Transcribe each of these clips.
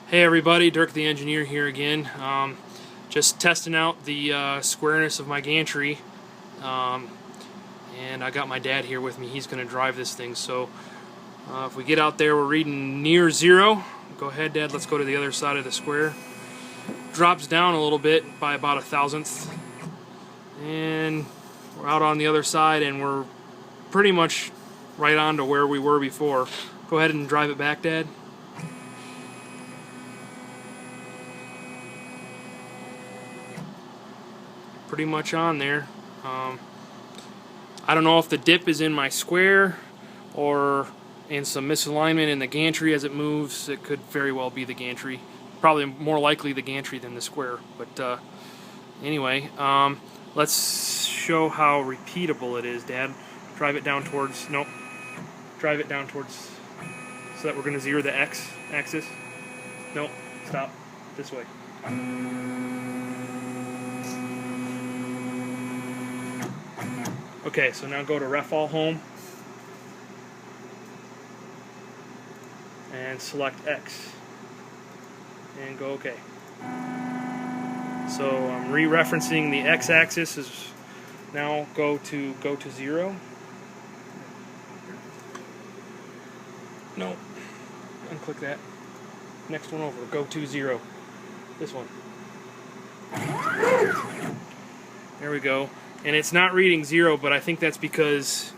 Hey everybody, Dirk the Engineer here again. Just testing out the squareness of my gantry, and I got my dad here with me. He's going to drive this thing. So if we get out there, we're reading near zero. Go ahead, Dad. Let's go to the other side of the square. Drops down a little bit by about 1/1000th, and we're out on the other side, and we're pretty much right on to where we were before. Go ahead and drive it back, Dad. Pretty much on there. I don't know if the dip is in my square or in some misalignment in the gantry as it moves. It could very well be the gantry. Probably more likely the gantry than the square. But anyway, let's show how repeatable it is, Dad. Drive it down towards, nope. Drive it down towards, so that we're going to zero the X axis. Nope, stop. This way. Okay, so now go to Ref All Home and select X and go OK. So I'm re-referencing the X axis is now go to 0. No, unclick that. Next one over, go to 0. This one. There we go. And it's not reading 0, but I think that's because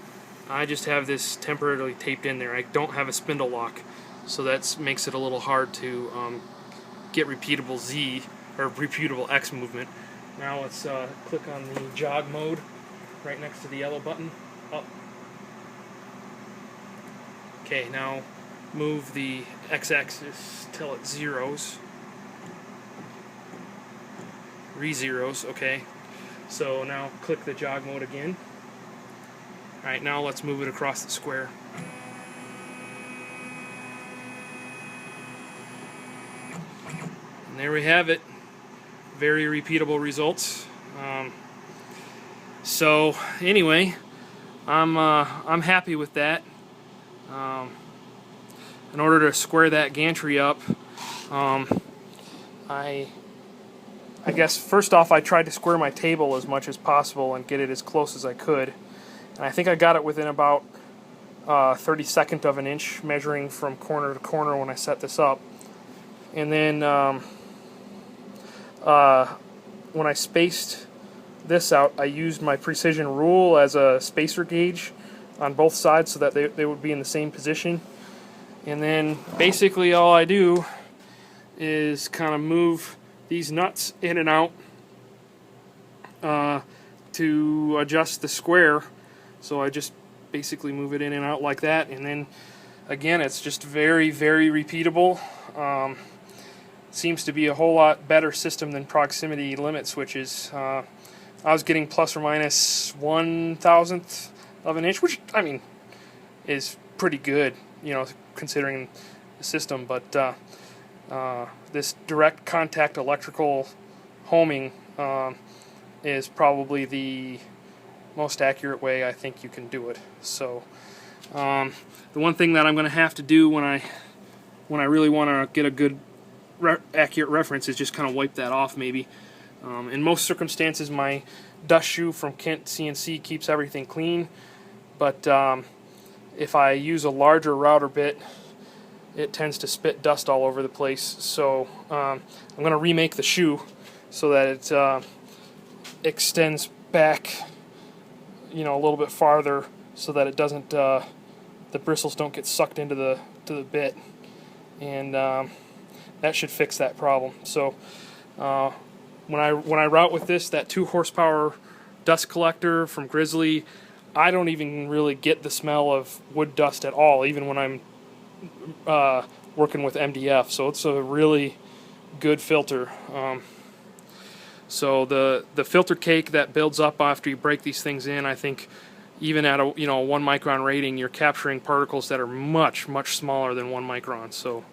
I just have this temporarily taped in there. I don't have a spindle lock, so that makes it a little hard to get repeatable Z or repeatable X movement. Now let's click on the jog mode right next to the yellow button. Up. Okay, now move the X-axis till it zeros. Re-zeros, okay. So now click the jog mode again. Alright, now let's move it across the square. And there we have it. Very repeatable results. So anyway, I'm happy with that. In order to square that gantry up, I guess first off I tried to square my table as much as possible and get it as close as I could. And I think I got it within about 1/32 of an inch, measuring from corner to corner when I set this up. And then when I spaced this out, I used my precision rule as a spacer gauge on both sides so that they would be in the same position. And then basically all I do is kind of move these nuts in and out to adjust the square. So I just basically move it in and out like that, and then again it's just very, very repeatable. Seems to be a whole lot better system than proximity limit switches. I was getting plus or minus 1/1000th of an inch, which I mean is pretty good, you know, considering the system, but this direct contact electrical homing is probably the most accurate way I think you can do it. So the one thing that I'm going to have to do when I really want to get a good accurate reference is just kind of wipe that off maybe. In most circumstances my dust shoe from Kent CNC keeps everything clean, but if I use a larger router bit, it tends to spit dust all over the place. So I'm going to remake the shoe so that it extends back, you know, a little bit farther, so that it doesn't, the bristles don't get sucked into the bit, and that should fix that problem. So when I route with this, that 2 horsepower dust collector from Grizzly, I don't even really get the smell of wood dust at all, even when I'm working with MDF. So it's a really good filter. So the filter cake that builds up after you break these things in, I think even at a 1 micron rating, you're capturing particles that are much, much smaller than 1 micron. So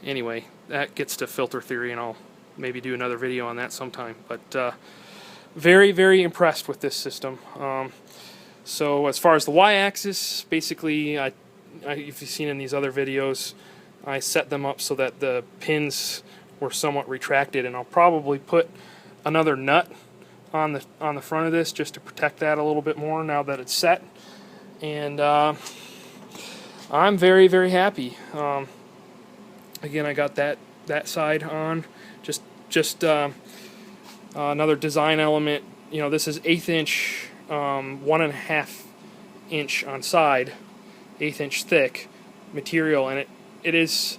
anyway, that gets to filter theory, and I'll maybe do another video on that sometime. But very, very impressed with this system. So as far as the y-axis, basically, if you've seen in these other videos, I set them up so that the pins were somewhat retracted, and I'll probably put another nut on the front of this just to protect that a little bit more now that it's set. And I'm very, very happy. Again, I got that side on. Just another design element. You know, this is 1/8 inch, 1.5 inch on side, 1/8 inch thick material, and it's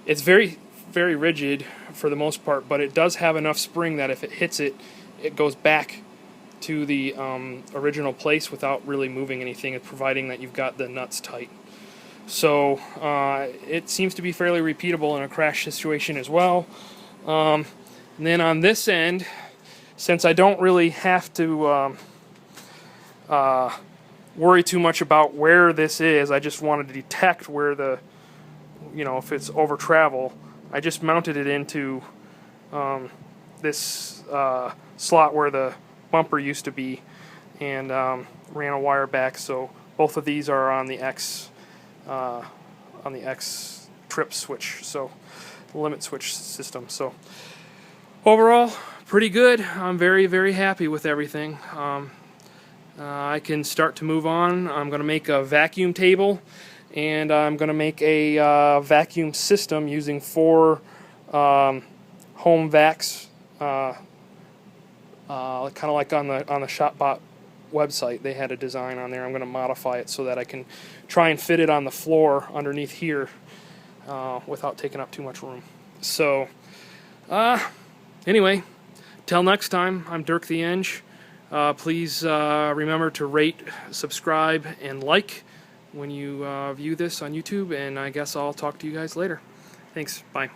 very, very rigid for the most part, but it does have enough spring that if it hits it, it goes back to the original place without really moving anything, providing that you've got the nuts tight. So it seems to be fairly repeatable in a crash situation as well. And then on this end, since I don't really have to worry too much about where this is, I just wanted to detect where the, if it's over travel, I just mounted it into this slot where the bumper used to be, and ran a wire back, so both of these are on the X trip switch, so limit switch system. So overall, pretty good. I'm very, very happy with everything. I can start to move on. I'm going to make a vacuum table, and I'm going to make a vacuum system using 4 home vacs, kind of like on the ShopBot website. They had a design on there. I'm going to modify it so that I can try and fit it on the floor underneath here without taking up too much room. So anyway, till next time, I'm Dirk the Eng. Please remember to rate, subscribe, and like when you view this on YouTube, and I guess I'll talk to you guys later. Thanks. Bye.